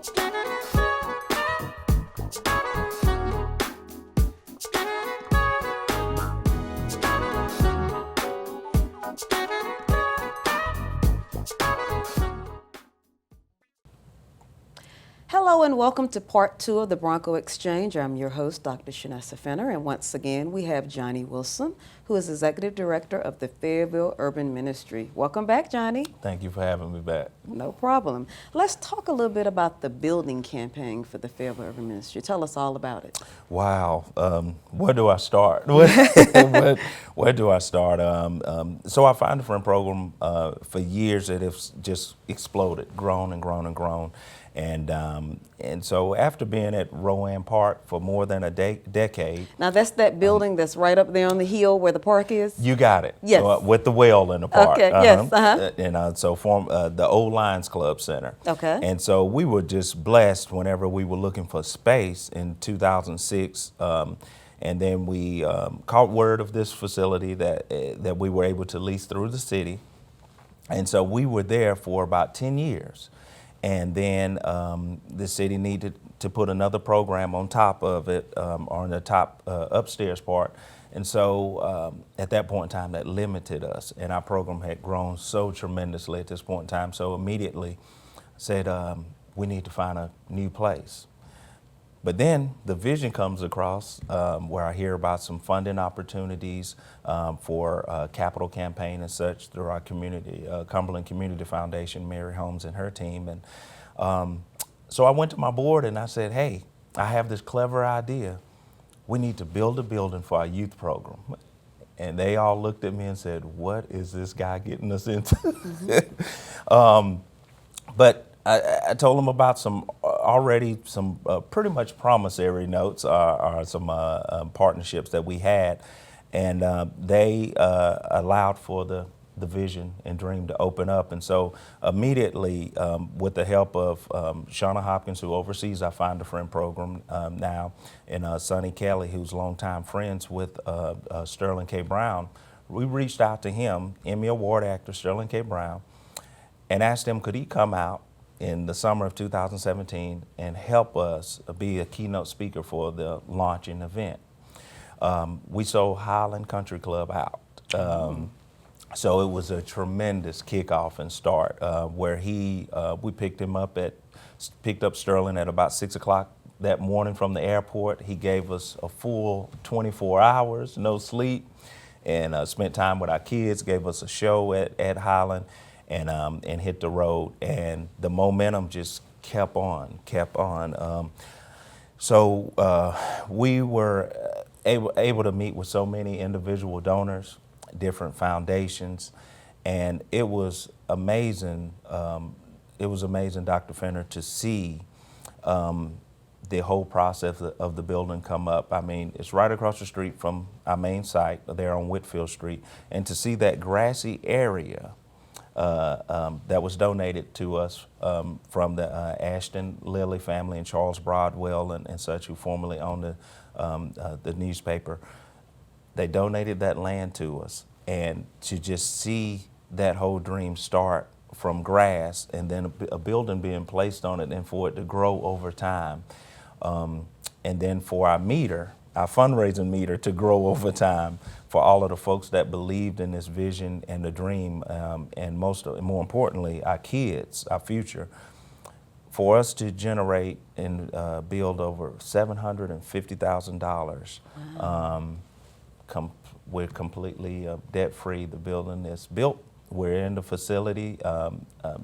Hello and welcome to part 2 of the Bronco Exchange. I'm your host, Dr. Shanessa Fenner, and once again we have Johnny Wilson, who is Executive Director of the Fayetteville Urban Ministry. Welcome back, Johnny. Thank you for having me back. No problem. Let's talk a little bit about the building campaign for the Fayetteville Urban Ministry. Tell us all about it. Wow, where do I start? Where do I start? So I Find a Friend program for years it has just exploded, grown and grown and grown. And so after being at Rowan Park for more than a decade. Now that's that building that's right up there on the hill where the park is? You got it. Yes. With the well in the park. Okay, yes. And so the old Lions Club Center. Okay. And so we were just blessed whenever we were looking for space in 2006. And then we caught word of this facility that we were able to lease through the city. And so we were there for about 10 years. And then the city needed to put another program on top of it, on the top upstairs part. And so at that point in time, that limited us. And our program had grown so tremendously at this point in time. So immediately said, we need to find a new place. But then the vision comes across where I hear about some funding opportunities for capital campaign and such through our community, Cumberland Community Foundation, Mary Holmes and her team. And so I went to my board and I said, hey, I have this clever idea. We need to build a building for our youth program. And they all looked at me and said, what is this guy getting us into? Mm-hmm. But I told them about some pretty much promissory notes, or some partnerships that we had, and they allowed for the vision and dream to open up. And so immediately, with the help of Shauna Hopkins, who oversees our Find a Friend program now, and Sonny Kelly, who's longtime friends with Sterling K. Brown, we reached out to him, Emmy Award actor Sterling K. Brown, and asked him could he come out in the summer of 2017 and help us be a keynote speaker for the launching event. We sold Highland Country Club out. So it was a tremendous kickoff and start where we picked up Sterling at about 6 o'clock that morning from the airport. He gave us a full 24 hours, no sleep, and spent time with our kids, gave us a show at Highland, and hit the road, and the momentum just kept on. So we were able to meet with so many individual donors, different foundations, and it was amazing. It was amazing, Dr. Fenner, to see the whole process of the building come up. I mean, it's right across the street from our main site there on Whitfield Street, and to see that grassy area that was donated to us from the Ashton Lilly family and Charles Broadwell and such, who formerly owned the newspaper. They donated that land to us, and to just see that whole dream start from grass and then a building being placed on it, and for it to grow over time, and then for our fundraising meter to grow over time, for all of the folks that believed in this vision and the dream, and more importantly, our kids, our future, for us to generate and build over $750,000. Wow. We're completely debt-free. The building is built. We're in the facility.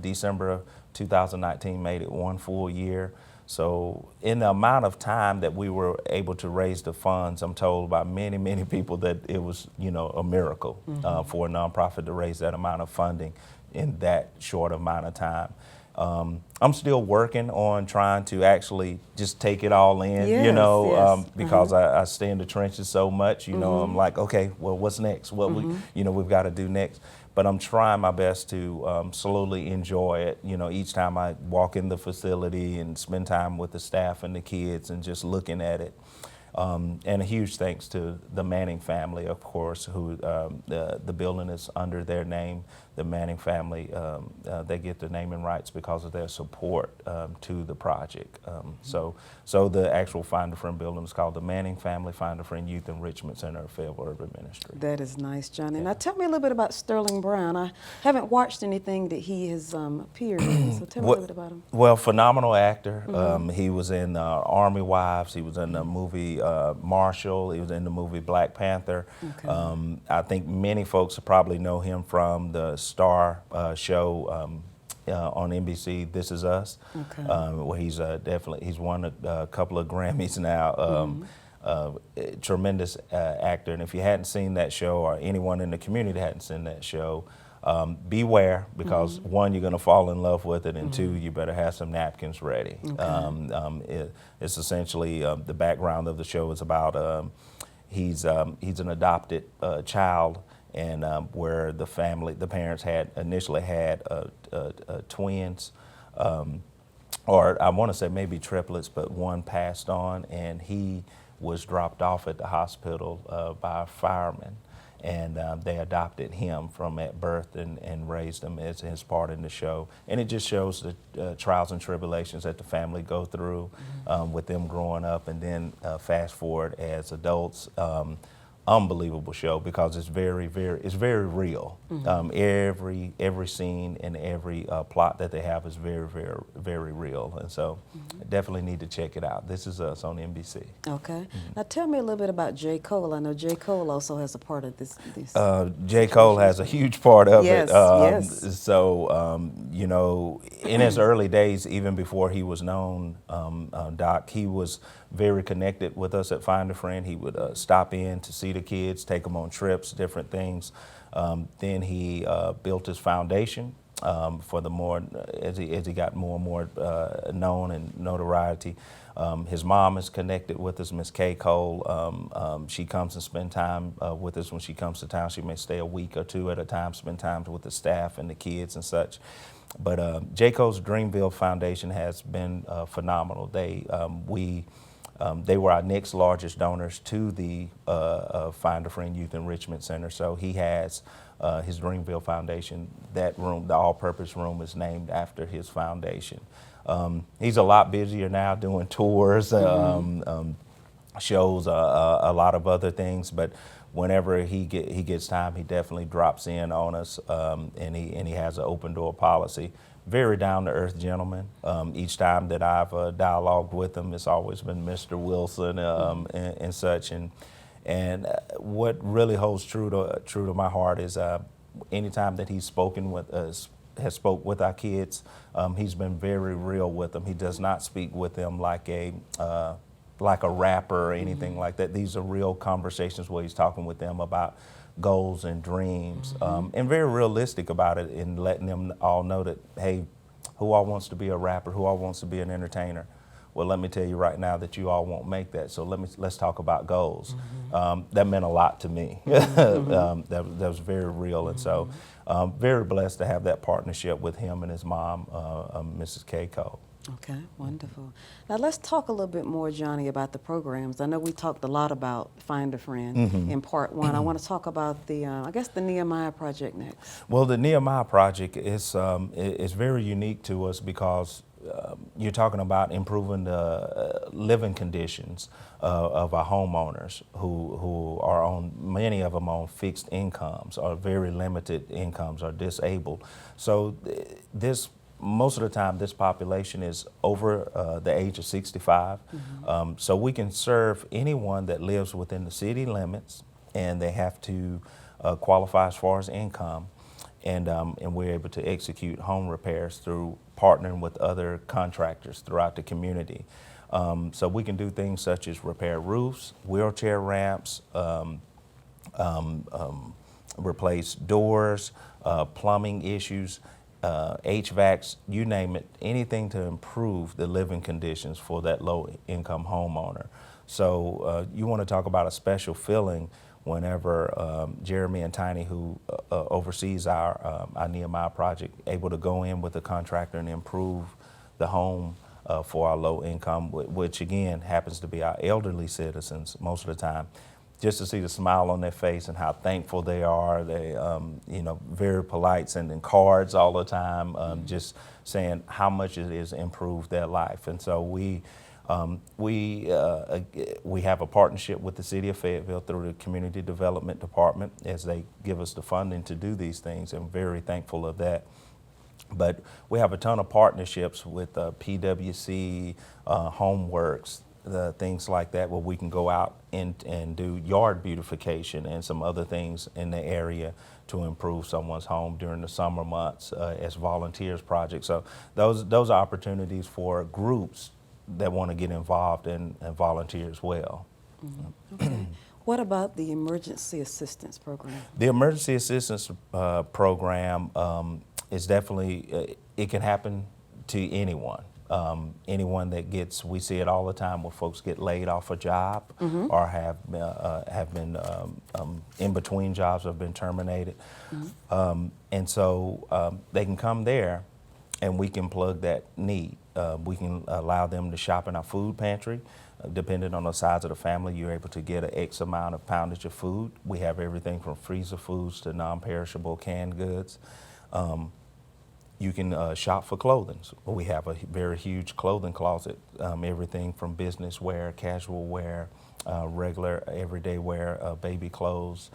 December of 2019 made it 1 full year. So in the amount of time that we were able to raise the funds, I'm told by many, many people that it was, a miracle for a nonprofit to raise that amount of funding in that short amount of time. I'm still working on trying to actually just take it all in, yes. Because I stay in the trenches so much, I'm like, okay, well, what's next? What we've got to do next. But I'm trying my best to slowly enjoy it, each time I walk in the facility and spend time with the staff and the kids and just looking at it. And a huge thanks to the Manning family, of course, who the building is under their name. the Manning family, they get the naming rights because of their support to the project. So the actual Find a Friend building is called the Manning Family Find a Friend Youth Enrichment Center of Fayetteville Urban Ministry. That is nice, Johnny. Yeah. Now tell me a little bit about Sterling Brown. I haven't watched anything that he has appeared in, so tell me a little bit about him. Well, phenomenal actor. He was in Army Wives. He was in the movie Marshall. He was in the movie Black Panther. Okay. I think many folks probably know him from the Star show on NBC, This Is Us, where he's he's won a couple of Grammys now. Tremendous actor, and if you hadn't seen that show, or anyone in the community hadn't seen that show, beware, because one, you're going to fall in love with it, and two, you better have some napkins ready. Okay. It's essentially the background of the show is about he's an adopted child, and where the parents had initially had twins, or I want to say maybe triplets, but one passed on, and he was dropped off at the hospital by a fireman, and they adopted him from at birth and raised him as his part in the show. And it just shows the trials and tribulations that the family go through with them growing up, and then fast forward as adults. Unbelievable show, because it's very real. Every scene and every plot that they have is very real, and so definitely need to check it out. This Is Us on NBC. Okay. Now tell me a little bit about J. Cole. I know J. Cole also has a part of this. J. Cole has a huge part of yes, it. Yes. So, you know, in his early days, even before he was known, Doc, he was very connected with us at Find a Friend. He would stop in to see the kids, take them on trips, different things. Then he built his foundation for the more, as he got more and more known and notoriety. His mom is connected with us, Miss K. Cole. She comes and spend time with us when she comes to town. She may stay a week or two at a time, spend time with the staff and the kids and such. But J. Cole's Dreamville Foundation has been phenomenal. They were our next largest donors to the Find a Friend Youth Enrichment Center. So he has his Dreamville Foundation. That room, the all-purpose room, is named after his foundation. He's a lot busier now doing tours, shows, a lot of other things. But whenever he gets time, he definitely drops in on us, and he has an open door policy. Very down-to-earth gentleman. Each time that I've dialogued with him, it's always been Mr. Wilson and such. And what really holds true to my heart is anytime that he's spoken with us, has spoke with our kids, he's been very real with them. He does not speak with them like a rapper or anything like that. These are real conversations where he's talking with them about goals and dreams, and very realistic about it, and letting them all know that, hey, who all wants to be a rapper, who all wants to be an entertainer? Well, let me tell you right now that you all won't make that, so let's talk about goals. That meant a lot to me. That was very real, and so very blessed to have that partnership with him and his mom, Mrs. K. Cole. Okay, wonderful. Now let's talk a little bit more, Johnny, about the programs. I know we talked a lot about Find a Friend in part one. I want to talk about the, I guess, the Nehemiah Project next. Well, the Nehemiah Project is very unique to us because you're talking about improving the living conditions of our homeowners who are on, many of them on fixed incomes, or very limited incomes, or disabled. So most of the time, this population is over the age of 65. So we can serve anyone that lives within the city limits, and they have to qualify as far as income. And we're able to execute home repairs through partnering with other contractors throughout the community. So we can do things such as repair roofs, wheelchair ramps, replace doors, plumbing issues, HVACs, you name it, anything to improve the living conditions for that low-income homeowner. So you want to talk about a special feeling whenever Jeremy and Tiny, who oversees our Nehemiah Project, able to go in with the contractor and improve the home for our low income, which again happens to be our elderly citizens most of the time. just to see the smile on their face and how thankful they are. They, very polite, sending cards all the time, just saying how much it has improved their life. And so we have a partnership with the City of Fayetteville through the Community Development Department as they give us the funding to do these things. I'm very thankful of that. But we have a ton of partnerships with PWC, Homeworks, things like that, where we can go out and do yard beautification and some other things in the area to improve someone's home during the summer months as volunteers projects. So those are opportunities for groups that want to get involved and volunteer as well. Mm-hmm. Okay. What about the emergency assistance program? The emergency assistance program is definitely, it can happen to anyone. Anyone that gets, we see it all the time where folks get laid off a job or have been in between jobs, have been terminated. And so they can come there and we can plug that need. We can allow them to shop in our food pantry. Depending on the size of the family, you're able to get an X amount of poundage of food. We have everything from freezer foods to non-perishable canned goods. You can shop for clothing. So we have a very huge clothing closet, everything from business wear, casual wear, regular everyday wear, baby clothes,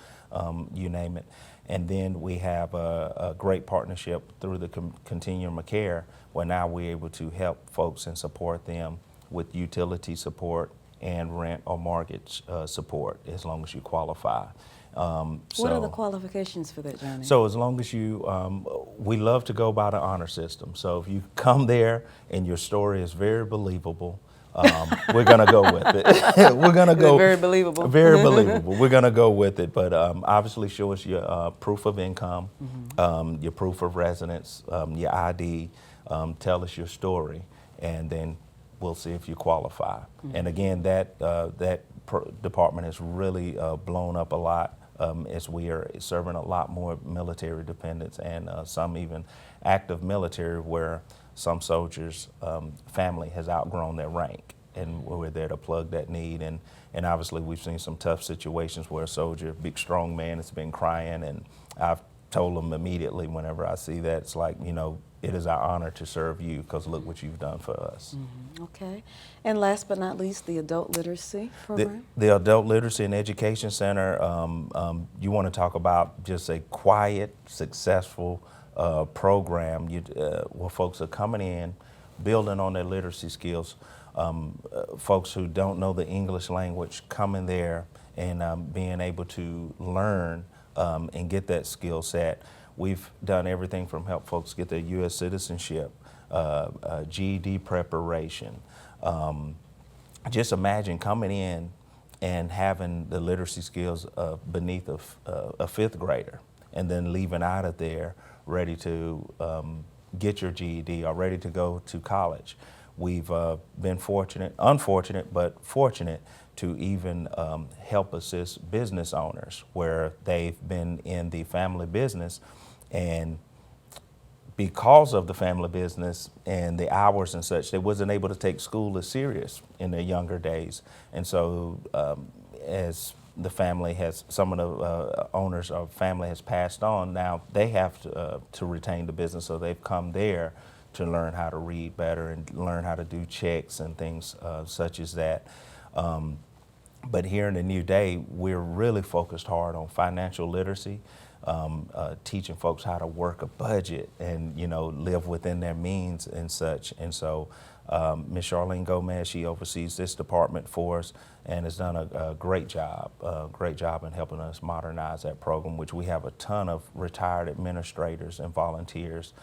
you name it. And then we have a great partnership through the Continuum of Care, where now we're able to help folks and support them with utility support and rent or mortgage support as long as you qualify. What are the qualifications for that, Johnny? So as long as you, we love to go by the honor system. So if you come there and your story is very believable, we're going to go with it. We're going to go. Very believable. Very believable. We're going to go with it. But obviously show us your proof of income, your proof of residence, your ID, tell us your story, and then we'll see if you qualify. And again, that department has really blown up a lot. As we are serving a lot more military dependents and some even active military where some soldiers' family has outgrown their rank, and we're there to plug that need. And obviously we've seen some tough situations where a soldier, big strong man, has been crying, and I've told them immediately whenever I see that, it's like, it is our honor to serve you because look what you've done for us. Okay. And last but not least, the adult literacy program? The Adult Literacy and Education Center, you want to talk about just a quiet, successful program where folks are coming in, building on their literacy skills. Folks who don't know the English language coming there and being able to learn and get that skill set. We've done everything from help folks get their U.S. citizenship, GED preparation. Just imagine coming in and having the literacy skills beneath a fifth grader, and then leaving out of there ready to get your GED or ready to go to college. We've been unfortunate, but fortunate to even help assist business owners where they've been in the family business, and because of the family business and the hours and such, they wasn't able to take school as serious in their younger days. And so as the family has, some of the owners of family has passed on, now they have to retain the business, so they've come there to learn how to read better and learn how to do checks and things such as that. But here in the new day, we're really focused hard on financial literacy, teaching folks how to work a budget and, live within their means and such. And so Ms. Charlene Gomez, she oversees this department for us and has done a great job in helping us modernize that program, which we have a ton of retired administrators and volunteers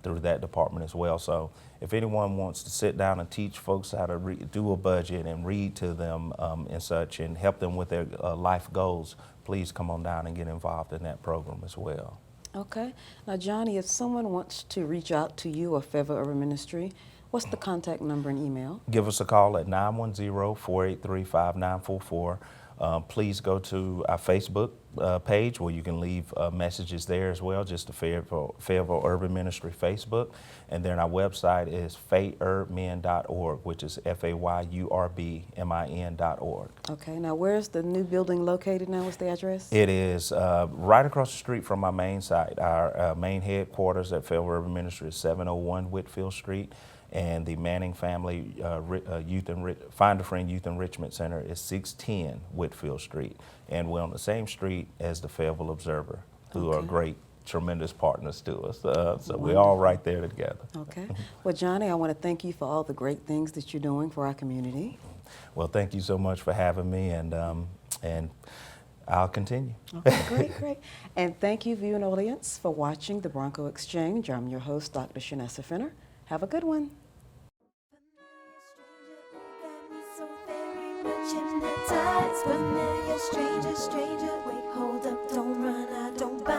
through that department as well. So if anyone wants to sit down and teach folks how to do a budget and read to them and such and help them with their life goals, please come on down and get involved in that program as well. Okay. Now, Johnny, if someone wants to reach out to you or Fayetteville Urban Ministry, what's the contact number and email? Give us a call at 910-483-5944. Please go to our Facebook, page where you can leave messages there as well, just the Fayetteville Urban Ministry Facebook. And then our website is fayurbmin.org, which is FAYURBMIN.org. Okay, now where's the new building located now? What's the address? It is right across the street from our main site. Our main headquarters at Fayetteville Urban Ministry is 701 Whitfield Street, and the Manning Family Find a Friend Youth Enrichment Center is 610 Whitfield Street. And we're on the same street as the Fayetteville Observer, who are great, tremendous partners to us. So we're all right there together. Okay. Well, Johnny, I want to thank you for all the great things that you're doing for our community. Well, thank you so much for having me, and I'll continue. Okay, great, great. And thank you, viewing audience, for watching the Bronco Exchange. I'm your host, Dr. Shanessa Fenner. Have a good one. Hypnotized, familiar stranger, wait, hold up, don't run, I don't buy.